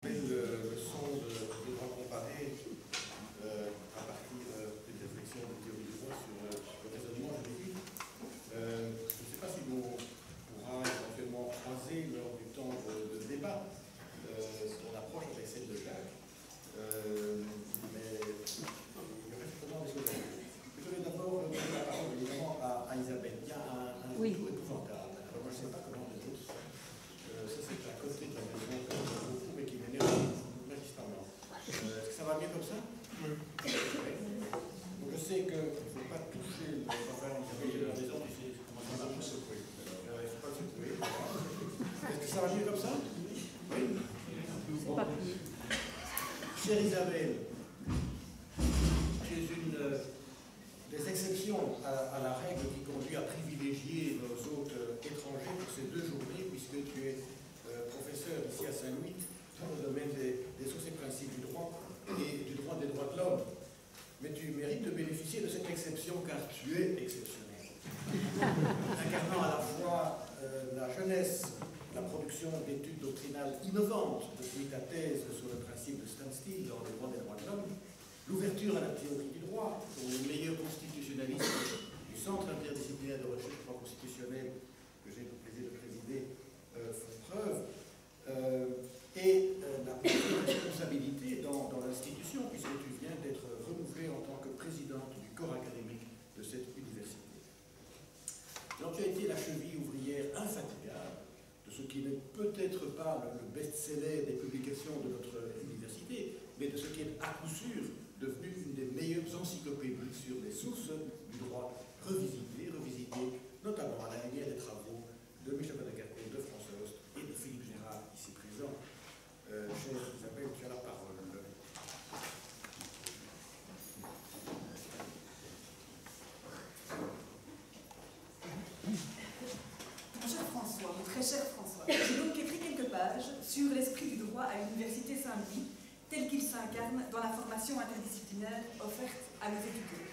Le son de droit comparé à partir d'une réflexion de théorie du droit sur le raisonnement juridique. Je ne sais pas si on pourra éventuellement croiser lors du temps de débat son approche avec celle de Jacques, mais il y aurait certainement des choses à dire. Je vais d'abord donner la parole évidemment à Isabelle. Il y a un retour épouvantable. Alors moi je ne sais pas comment les autres. Ça c'est la côté de la maison que j'aime beaucoup mais qui m'énerve magistralement. Est-ce que ça va bien comme ça? Oui. Donc je sais qu'il ne faut pas toucher le travail de la maison, tu sais comment ça marche. Il ne faut pas le secouer. Est-ce que ça va mieux comme ça? Oui. Chère Isabelle, tu es une des exceptions à la règle qui conduit à privilégier nos hôtes étrangers pour ces 2 journées, puisque tu es professeur ici à Saint-Louis dans le domaine des sources et principes du droit et du droit des droits de l'homme. Mais tu mérites de bénéficier de cette exception car tu es exceptionnel. Incarnant à la fois la jeunesse, la production d'études doctrinales innovantes depuis ta thèse sur le principe de standstill dans le droit des droits de l'homme, l'ouverture à la théorie du droit, dont les meilleurs constitutionnalistes du Centre interdisciplinaire de recherche du droit constitutionnel que j'ai le plaisir de présider font preuve, et la responsabilité dans l'institution, puisque tu viens d'être renouvelée en tant que présidente du corps académique de cette université. Alors tu as été la cheville ouvrière infatigable de ce qui n'est peut-être pas le best-seller des publications de notre université, mais de ce qui est à coup sûr devenu une des meilleures encyclopédies sur les sources du droit revisitées, notamment à la lumière des travaux de Michel Van-der-Kerkhove, de François Host et de Philippe Gérard, ici présent. Chère Isabelle, tu as la parole. Mon cher François, mon très cher François, j'ai donc écrit quelques pages sur l'esprit du droit à l'Université Saint-Louis, tel qu'il s'incarne dans la formation interdisciplinaire offerte à nos étudiants.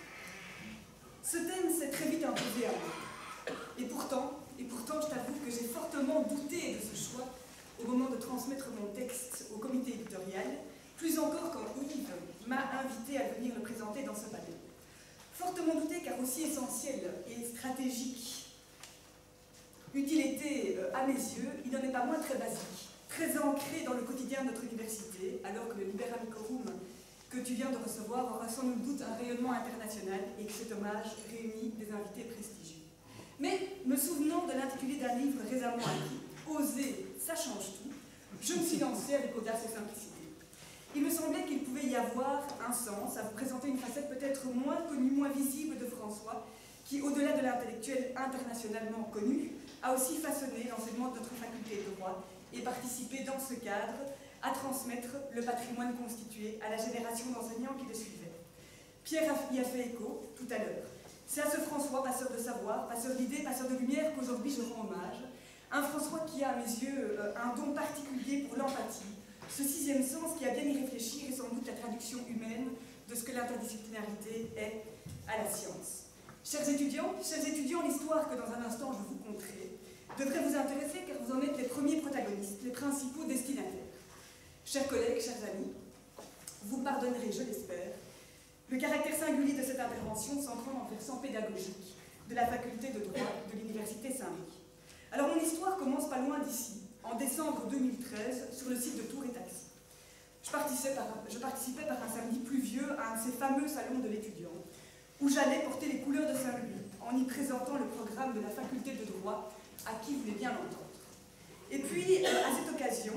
Ce thème s'est très vite imposé à moi. Et pourtant, je t'avoue que j'ai fortement douté de ce choix au moment de transmettre mon texte au comité éditorial, plus encore quand Yves m'a invité à venir le présenter dans ce panel. Fortement douté car aussi essentiel et stratégique eût-il été à mes yeux, il n'en est pas moins très basique, très ancré dans le quotidien de notre université, alors que le Liber Amicorum que tu viens de recevoir aura sans nul doute un rayonnement international et que cet hommage réunit des invités prestigieux. Mais, me souvenant de l'intitulé d'un livre récemment acquis, Oser, ça change tout, je me suis lancée avec audace et simplicité. Il me semblait qu'il pouvait y avoir un sens à vous présenter une facette peut-être moins connue, moins visible de François, qui, au-delà de l'intellectuel internationalement connu, a aussi façonné l'enseignement de notre faculté de droit et participé dans ce cadre à transmettre le patrimoine constitué à la génération d'enseignants qui le suivaient. Pierre y a fait écho tout à l'heure. C'est à ce François, passeur de savoir, passeur d'idées, passeur de lumière, qu'aujourd'hui je rends hommage. Un François qui a, à mes yeux, un don particulier pour l'empathie, ce 6e sens qui a bien y réfléchir et sans doute la traduction humaine de ce que l'interdisciplinarité est à la science. Chers étudiants, l'histoire que dans un instant je vous conterai devrait vous intéresser car vous en êtes les premiers protagonistes, les principaux destinataires. Chers collègues, chers amis, vous pardonnerez, je l'espère, le caractère singulier de cette intervention s'ancrant en versant pédagogique de la faculté de droit de l'Université Saint-Louis. Alors mon histoire commence pas loin d'ici, en décembre 2013, sur le site de Tours et Taxis. Je participais par un samedi pluvieux à un de ces fameux salons de l'étudiant, où j'allais porter les couleurs de Saint-Louis, en y présentant le programme de la faculté de droit à qui voulait bien l'entendre. Et puis, à cette occasion,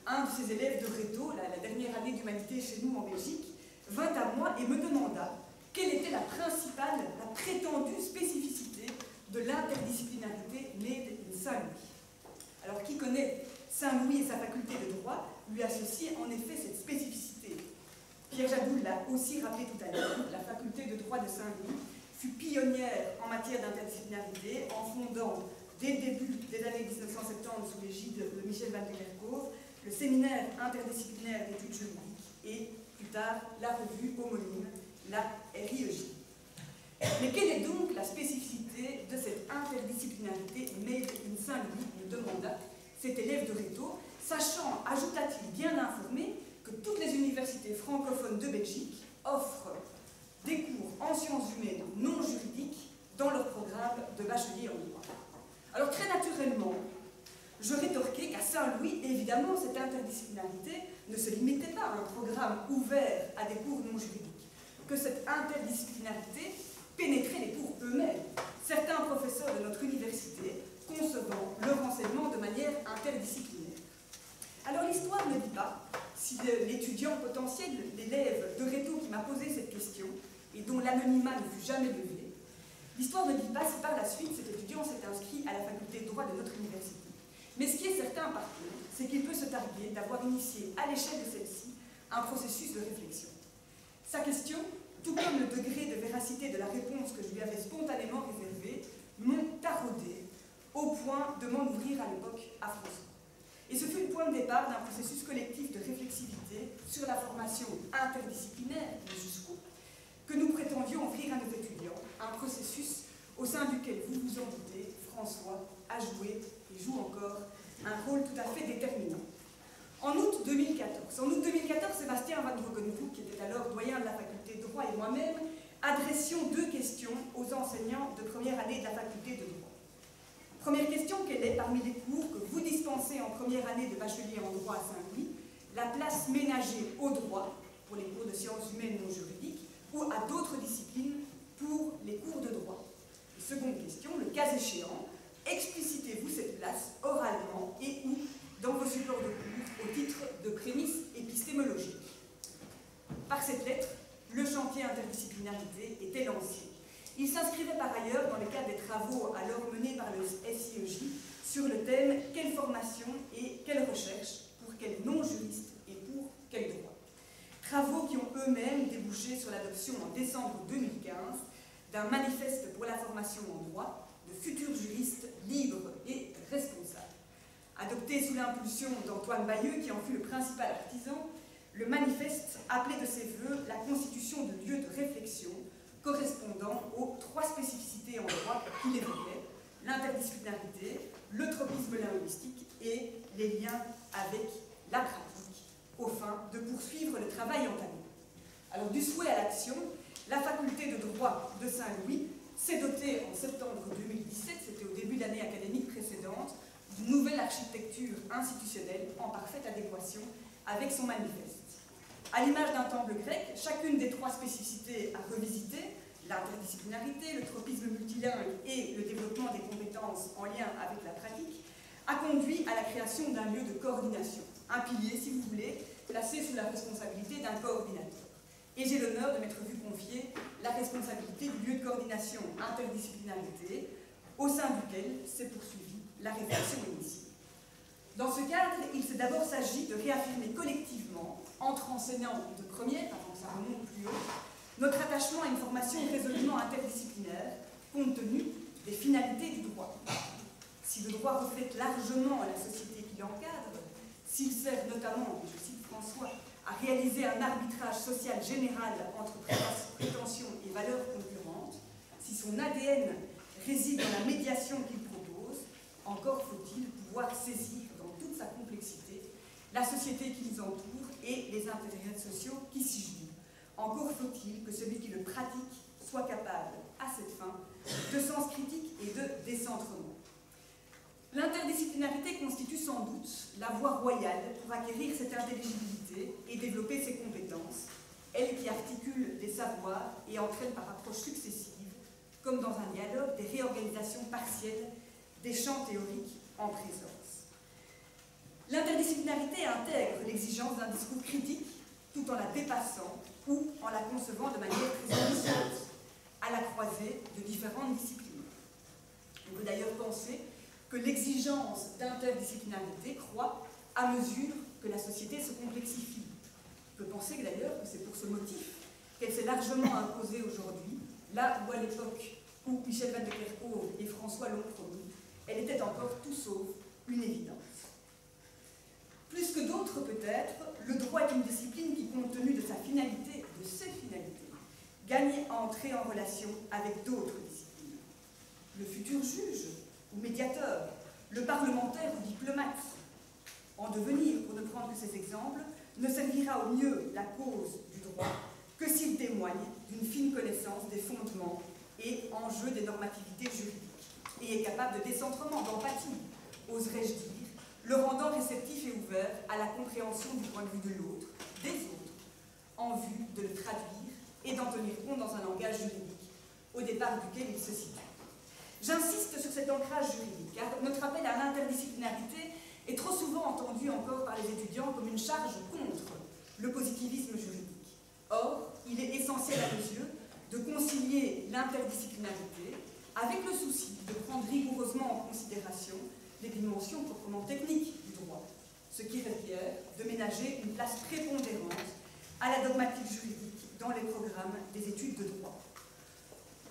un de ces élèves de Réto, la dernière année d'humanité chez nous en Belgique, vint à moi et me demanda quelle était la principale, la prétendue spécificité de l'interdisciplinarité née de Saint-Louis. Alors, qui connaît Saint-Louis et sa faculté de droit lui associe en effet cette spécificité. Pierre Jadoul l'a aussi rappelé tout à l'heure, la faculté de droit de Saint-Louis fut pionnière en matière d'interdisciplinarité en fondant, dès le début des années 1970, sous l'égide de Michel Van-der-Kerkhove, le séminaire interdisciplinaire d'études juridiques et, plus tard, la revue homonyme, la RIEJ. Mais quelle est donc la spécificité de cette interdisciplinarité made in Saint-Louis, me demanda cet élève de Réto, sachant, ajouta-t-il bien informé, universités francophones de Belgique offrent des cours en sciences humaines non juridiques dans leur programme de bachelier en droit. Alors très naturellement, je rétorquais qu'à Saint-Louis, évidemment, cette interdisciplinarité ne se limitait pas à un programme ouvert à des cours non juridiques, que cette interdisciplinarité pénétrait les cours eux-mêmes, certains professeurs de notre université concevant leur enseignement de manière interdisciplinaire. Alors l'histoire ne dit pas si l'étudiant potentiel, l'élève de Réto qui m'a posé cette question, et dont l'anonymat ne fut jamais levé, l'histoire ne dit pas si par la suite cet étudiant s'est inscrit à la faculté de droit de notre université. Mais ce qui est certain par contre, c'est qu'il peut se targuer d'avoir initié à l'échelle de celle-ci un processus de réflexion. Sa question, tout comme le degré de véracité de la réponse que je lui avais spontanément réservée, m'ont taraudé au point de m'en ouvrir à l'époque à François. Et ce fut le point de départ d'un processus collectif de réflexivité sur la formation interdisciplinaire de jusqu'au que nous prétendions offrir à nos étudiants, un processus au sein duquel, vous vous en doutez, François a joué et joue encore un rôle tout à fait déterminant. En août 2014, Sébastien Van Rogenbroek, qui était alors doyen de la faculté de droit, et moi-même adressions deux questions aux enseignants de première année de la faculté de droit. Première question, quelle est, parmi les cours que vous dispensez en première année de bachelier en droit à Saint-Louis, la place ménagée au droit, pour les cours de sciences humaines non juridiques, ou à d'autres disciplines pour les cours de droit? Et seconde question, le cas échéant, explicitez-vous cette place oralement et ou dans vos supports de cours au titre de prémices épistémologiques? Par cette lettre, le chantier interdisciplinarité était lancé. Il s'inscrivait par ailleurs dans le cadre des travaux alors menés par le SIEJ sur le thème « Quelle formation et quelle recherche pour quel non-juriste et pour quel droit ?» Travaux qui ont eux-mêmes débouché sur l'adoption en décembre 2015 d'un manifeste pour la formation en droit de futurs juristes libres et responsables. Adopté sous l'impulsion d'Antoine Bayeux, qui en fut le principal artisan, le manifeste appelait de ses voeux la constitution de lieux de réflexion correspondant aux trois spécificités en droit qu'il évoquait, l'interdisciplinarité, le tropisme linguistique et les liens avec la pratique, aux fins de poursuivre le travail entamé. Alors, du souhait à l'action, la faculté de droit de Saint-Louis s'est dotée en septembre 2017, c'était au début de l'année académique précédente, d'une nouvelle architecture institutionnelle en parfaite adéquation avec son manifeste. À l'image d'un temple grec, chacune des trois spécificités à revisiter, l'interdisciplinarité, le tropisme multilingue et le développement des compétences en lien avec la pratique, a conduit à la création d'un lieu de coordination, un pilier, si vous voulez, placé sous la responsabilité d'un coordinateur. Et j'ai l'honneur de m'être vu confier la responsabilité du lieu de coordination interdisciplinarité, au sein duquel s'est poursuivie la réflexion initiée. Dans ce cadre, il s'est d'abord s'agit de réaffirmer collectivement, entre enseignants de première, avant que ça remonte plus haut, notre attachement à une formation résolument interdisciplinaire, compte tenu des finalités du droit. Si le droit reflète largement la société qui l'encadre, s'il sert notamment, je cite François, à réaliser un arbitrage social général entre prétentions et valeurs concurrentes, si son ADN réside dans la médiation qu'il propose, encore faut-il pouvoir saisir dans toute sa complexité la société qui nous entoure et les intérêts sociaux qui s'y jouent. Encore faut-il que celui qui le pratique soit capable, à cette fin, de sens critique et de décentrement. L'interdisciplinarité constitue sans doute la voie royale pour acquérir cette intelligibilité et développer ses compétences, elle qui articule les savoirs et entraîne par approches successives, comme dans un dialogue, des réorganisations partielles des champs théoriques en présence. L'interdisciplinarité intègre l'exigence d'un discours critique tout en la dépassant ou en la concevant de manière très ambitieuse, à la croisée de différentes disciplines. On peut d'ailleurs penser que l'exigence d'interdisciplinarité croît à mesure que la société se complexifie. On peut penser d'ailleurs que c'est pour ce motif qu'elle s'est largement imposée aujourd'hui, là où à l'époque où Michel Van de Kerkhove et François l'ont promis, elle était encore tout sauf une évidence. Plus que d'autres peut-être, le droit est une discipline qui, compte tenu de sa finalité, de ses finalités, gagne à entrer en relation avec d'autres disciplines. Le futur juge ou médiateur, le parlementaire ou diplomate, en devenir, pour ne prendre que ces exemples, ne servira au mieux la cause du droit que s'il témoigne d'une fine connaissance des fondements et enjeux des normativités juridiques et est capable de décentrement, d'empathie, oserais-je dire, le rendant réceptif et ouvert à la compréhension du point de vue de l'autre, des autres, en vue de le traduire et d'en tenir compte dans un langage juridique, au départ duquel il se situe. J'insiste sur cet ancrage juridique, car notre appel à l'interdisciplinarité est trop souvent entendu encore par les étudiants comme une charge contre le positivisme juridique. Or, il est essentiel à nos yeux de concilier l'interdisciplinarité avec le souci de prendre rigoureusement en considération les dimensions proprement techniques du droit, ce qui requiert de ménager une place prépondérante à la dogmatique juridique dans les programmes des études de droit.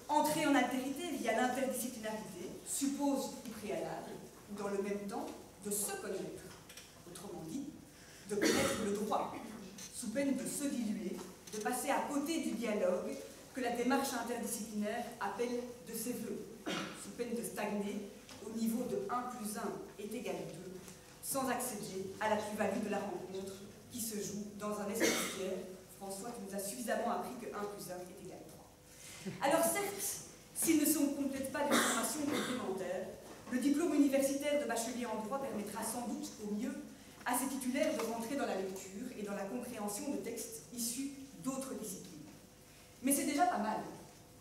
Entrer en altérité via l'interdisciplinarité suppose au préalable, ou dans le même temps, de se connaître, autrement dit, de connaître le droit, sous peine de se diluer, de passer à côté du dialogue que la démarche interdisciplinaire appelle de ses voeux, sous peine de stagner au niveau de 1 plus 1 est égal 2, sans accéder à la plus-value de la rencontre qui se joue dans un espace tiers. François, tu nous as suffisamment appris que 1 plus 1 est égal 3. Alors certes, s'ils ne complètent pas des formations complémentaires, le diplôme universitaire de bachelier en droit permettra sans doute au mieux à ces titulaires de rentrer dans la lecture et dans la compréhension de textes issus d'autres disciplines. Mais c'est déjà pas mal.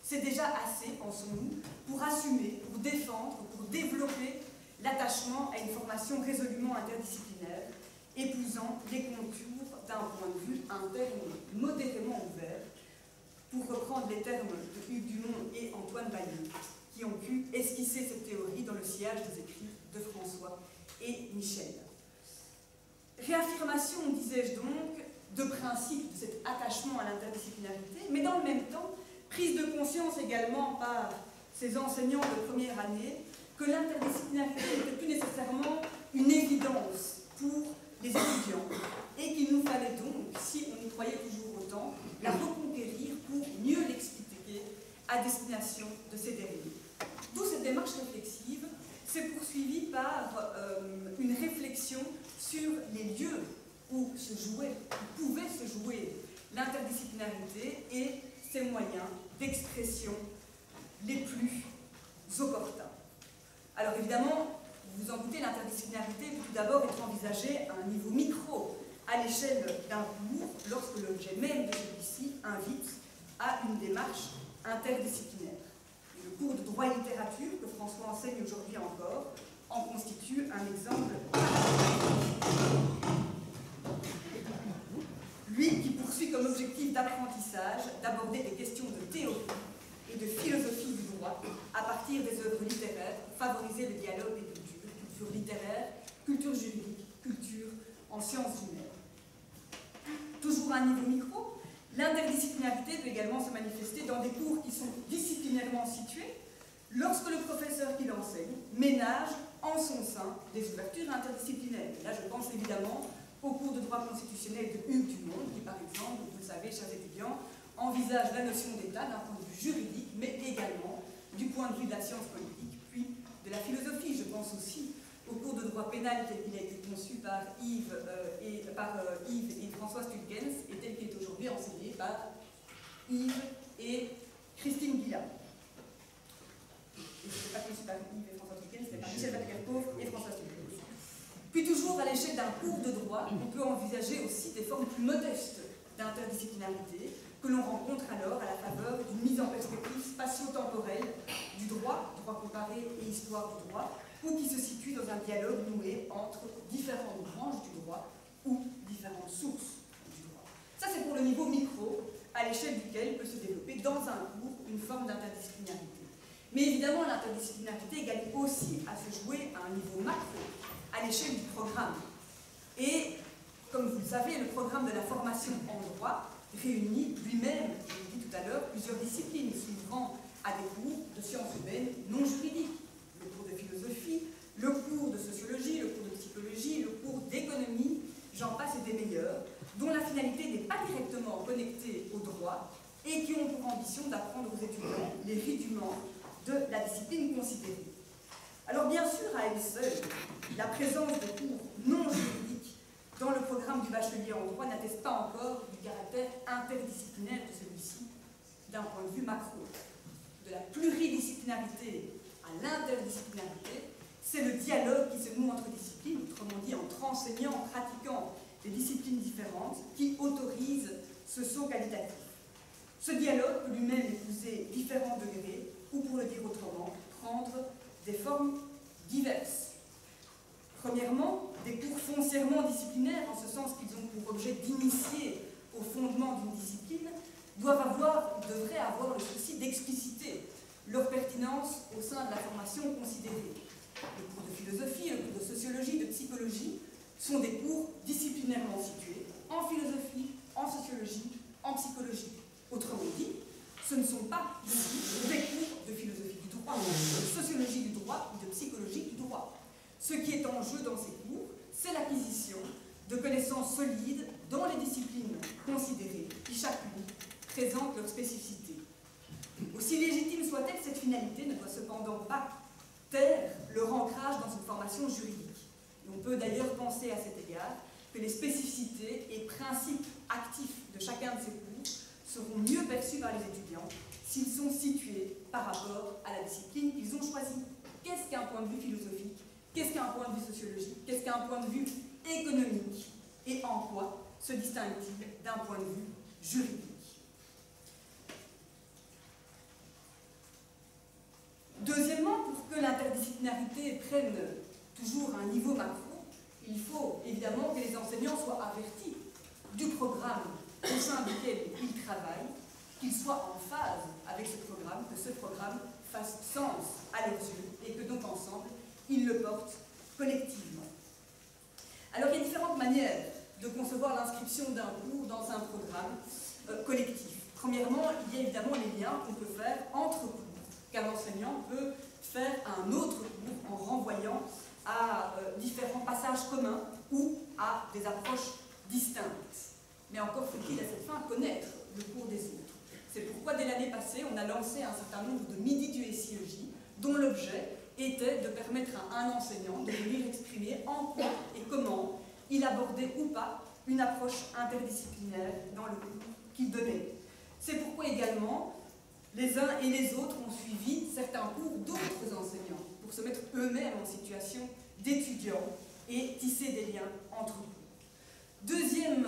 C'est déjà assez, pensons-nous, pour assumer, pour défendre, pour développer l'attachement à une formation résolument interdisciplinaire, épousant les contours d'un point de vue interne modérément ouvert, pour reprendre les termes de Hugues Dumont et Antoine Bailleux, qui ont pu esquisser cette théorie dans le sillage des écrits de François et Michel. Réaffirmation, disais-je donc, de principe de cet attachement à l'interdisciplinarité, mais dans le même temps, prise de conscience également par ces enseignants de première année que l'interdisciplinarité n'était plus nécessairement une évidence pour les étudiants et qu'il nous fallait donc, si on y croyait toujours autant, la reconquérir pour mieux l'expliquer à destination de ces derniers. D'où cette démarche réflexive s'est poursuivie par une réflexion sur les lieux où se jouait, où pouvait se jouer l'interdisciplinarité et ses moyens d'expression les plus opportuns. Alors évidemment, vous vous en doutez, l'interdisciplinarité peut tout d'abord être envisagée à un niveau micro, à l'échelle d'un cours, lorsque l'objet même de celui-ci invite à une démarche interdisciplinaire. Et le cours de droit et littérature que François enseigne aujourd'hui encore en constitue un exemple. Lui qui poursuit comme objectif d'apprentissage d'aborder des questions de théorie et de philosophie du droit à partir des œuvres littéraires pour favoriser le dialogue des cultures, culture littéraire, culture juridique, culture en sciences humaines. Toujours à un niveau micro, l'interdisciplinarité peut également se manifester dans des cours qui sont disciplinairement situés lorsque le professeur qui l'enseigne ménage en son sein des ouvertures interdisciplinaires. Et là, je pense évidemment au cours de droit constitutionnel de Hugues Dumont, qui, par exemple, vous le savez, chers étudiants, envisage la notion d'État d'un point de vue juridique, mais également du point de vue de la science politique, puis de la philosophie. Je pense aussi au cours de droit pénal tel qu'il a été conçu par Yves et François Stulgens, et tel qu'il est aujourd'hui enseigné par Yves et Christine Guilla. Et ce n'était pas conçu par Yves et François Stulgens, c'était par Michel Vaterkov et François Stulgens. Puis toujours à l'échelle d'un cours de droit, on peut envisager aussi des formes plus modestes d'interdisciplinarité que l'on rencontre alors à la faveur d'une mise en perspective spatio-temporelle du droit, droit comparé et histoire du droit, ou qui se situe dans un dialogue noué entre différentes branches du droit ou différentes sources du droit. Ça, c'est pour le niveau micro, à l'échelle duquel peut se développer dans un cours une forme d'interdisciplinarité. Mais évidemment, l'interdisciplinarité gagne aussi à se jouer à un niveau macro, à l'échelle du programme. Et, comme vous le savez, le programme de la formation en droit réunit lui-même, je l'ai dit tout à l'heure, plusieurs disciplines s'ouvrant à des cours de sciences humaines non juridiques. Le cours de philosophie, le cours de sociologie, le cours de psychologie, le cours d'économie, j'en passe et des meilleurs, dont la finalité n'est pas directement connectée au droit et qui ont pour ambition d'apprendre aux étudiants les rudiments de la discipline considérée. Alors bien sûr, à elle seule, la présence de cours non juridiques dans le programme du bachelier en droit n'atteste pas encore du caractère interdisciplinaire de celui-ci d'un point de vue macro. De la pluridisciplinarité à l'interdisciplinarité, c'est le dialogue qui se noue entre disciplines, autrement dit entre enseignants pratiquant des disciplines différentes, qui autorise ce saut qualitatif. Ce dialogue peut lui-même épouser différents degrés, ou pour le dire autrement, prendre des formes diverses. Premièrement, des cours foncièrement disciplinaires, en ce sens qu'ils ont pour objet d'initier au fondement d'une discipline, devraient avoir le souci d'expliciter leur pertinence au sein de la formation considérée. Les cours de philosophie, les cours de sociologie, de psychologie sont des cours disciplinairement situés en philosophie, en sociologie, en psychologie. Autrement dit, ce ne sont pas des cours de philosophie du droit, de sociologie du droit ou de psychologie du droit. Ce qui est en jeu dans ces cours, c'est l'acquisition de connaissances solides dans les disciplines considérées, qui chacune présente leur spécificité. Aussi légitime soit-elle, cette finalité ne doit cependant pas taire leur ancrage dans une formation juridique. Et on peut d'ailleurs penser à cet égard que les spécificités et principes actifs de chacun de ces cours seront mieux perçus par les étudiants s'ils sont situés par rapport à la discipline qu'ils ont choisie. Qu'est-ce qu'un point de vue philosophique? Qu'est-ce qu'un point de vue sociologique? Qu'est-ce qu'un point de vue économique? Et en quoi se distingue-t-il d'un point de vue juridique? Deuxièmement, pour que l'interdisciplinarité prenne toujours un niveau macro, il faut évidemment que les enseignants soient avertis du programme au sein duquel ils travaillent, qu'ils soient en phase avec ce programme, que ce programme fasse sens à leurs yeux et que donc ensemble, ils le portent collectivement. Alors il y a différentes manières de concevoir l'inscription d'un cours dans un programme collectif. Premièrement, il y a évidemment les liens qu'on peut faire entre cours, qu'un enseignant peut faire un autre cours en renvoyant à différents passages communs ou à des approches distinctes. Mais encore faut-il à cette fin connaître le cours des autres. C'est pourquoi dès l'année passée, on a lancé un certain nombre de midis du SIEJ, dont l'objet était de permettre à un enseignant de venir exprimer en quoi et comment il abordait ou pas une approche interdisciplinaire dans le cours qu'il donnait. C'est pourquoi également les uns et les autres ont suivi certains cours d'autres enseignants pour se mettre eux-mêmes en situation d'étudiants et tisser des liens entre eux. Deuxième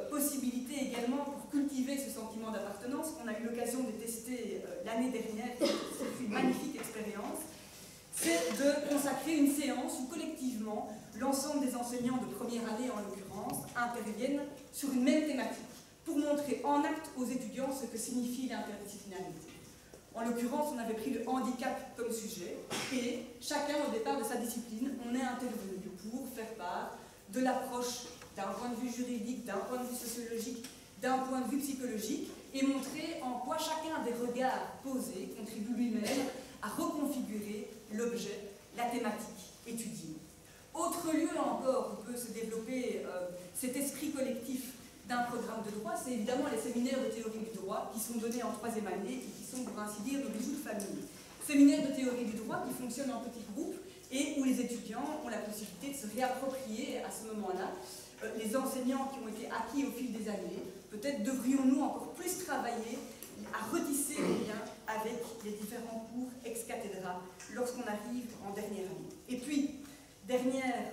possibilité également pour cultiver ce sentiment d'appartenance qu'on a eu l'occasion de tester l'année dernière, c'est une magnifique expérience, c'est de consacrer une séance où collectivement l'ensemble des enseignants de première année en l'occurrence interviennent sur une même thématique pour montrer en acte aux étudiants ce que signifie l'interdisciplinarité. En l'occurrence, on avait pris le handicap comme sujet et chacun au départ de sa discipline, on est intervenu pour faire part de l'approche d'un point de vue juridique, d'un point de vue sociologique, d'un point de vue psychologique et montrer en quoi chacun des regards posés contribue lui-même à reconfigurer l'objet, la thématique étudiée. Autre lieu, là encore, où peut se développer cet esprit collectif d'un programme de droit, c'est évidemment les séminaires de théorie du droit qui sont donnés en troisième année et qui sont, pour ainsi dire, le bijou de famille. Séminaires de théorie du droit qui fonctionnent en petits groupes et où les étudiants ont la possibilité de se réapproprier à ce moment-là les enseignants qui ont été acquis au fil des années. Peut-être devrions-nous encore plus travailler à retisser les liens avec les différents cours ex cathedra lorsqu'on arrive en dernière année. Et puis, dernière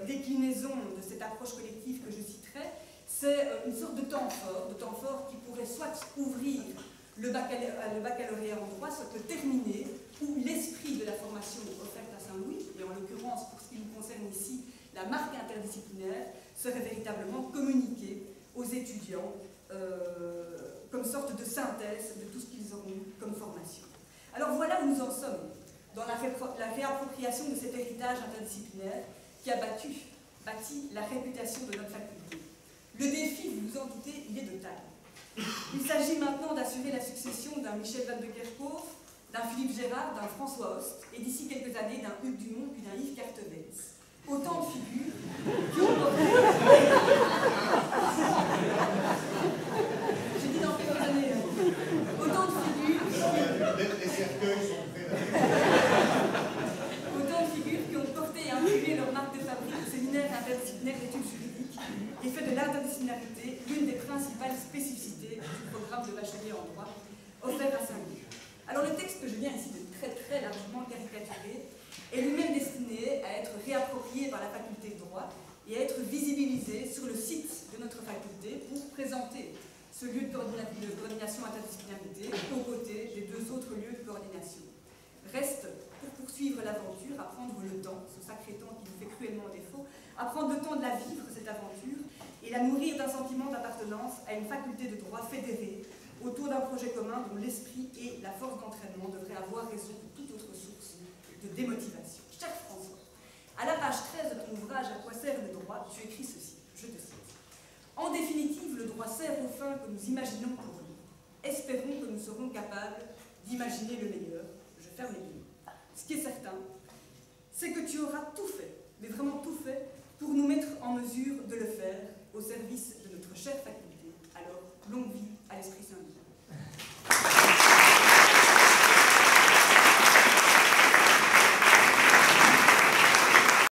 déclinaison de cette approche collective que je citerai, c'est une sorte de temps fort qui pourrait soit ouvrir le baccalauréat en droit, soit le terminer, où l'esprit de la formation offerte à Saint-Louis, et en l'occurrence pour ce qui nous concerne ici, la marque interdisciplinaire, serait véritablement communiquée aux étudiants comme sorte de synthèse de tout ce qu'ils auront eu comme formation. Alors voilà où nous en sommes, dans la réappropriation de cet héritage interdisciplinaire qui a bâti la réputation de notre faculté. Le défi, vous vous en doutez, il est de taille. Il s'agit maintenant d'assurer la succession d'un Michel Van de Kerkhove, d'un Philippe Gérard, d'un François Host, et d'ici quelques années d'un Hugues Dumont puis d'un Yves Cartevez. Autant de figures qui ont porté... J'ai dit dans quelques années. Autant de figures... Les cercueils sont prêts. Autant de figures qui ont porté et imprimé leur marque de fabrique au séminaire interdisciplinaire d'études juridiques principales spécificités du programme de bachelier en droit offert à Saint-Louis. Alors le texte que je viens ici de très largement caricaturer est lui-même destiné à être réapproprié par la faculté de droit et à être visibilisé sur le site de notre faculté pour présenter ce lieu de coordination interdisciplinarité aux côtés des deux autres lieux de coordination. Reste, pour poursuivre l'aventure, à prendre le temps, ce sacré temps qui nous fait cruellement défaut, à prendre le temps de la vivre, cette aventure, et la nourrir d'un sentiment d'appartenance à une faculté de droit fédérée autour d'un projet commun dont l'esprit et la force d'entraînement devraient avoir raison de toute autre source de démotivation. Cher François, à la page 13 de ton ouvrage « À quoi sert le droit ?» tu écris ceci, je te cite. « En définitive, le droit sert aux fins que nous imaginons pour lui. Espérons que nous serons capables d'imaginer le meilleur. » Je ferme les guillemets. Ce qui est certain, c'est que tu auras tout fait, mais vraiment tout fait, pour nous mettre en mesure de le faire au service de notre chère faculté. Alors, longue vie à l'Esprit Saint-Louis.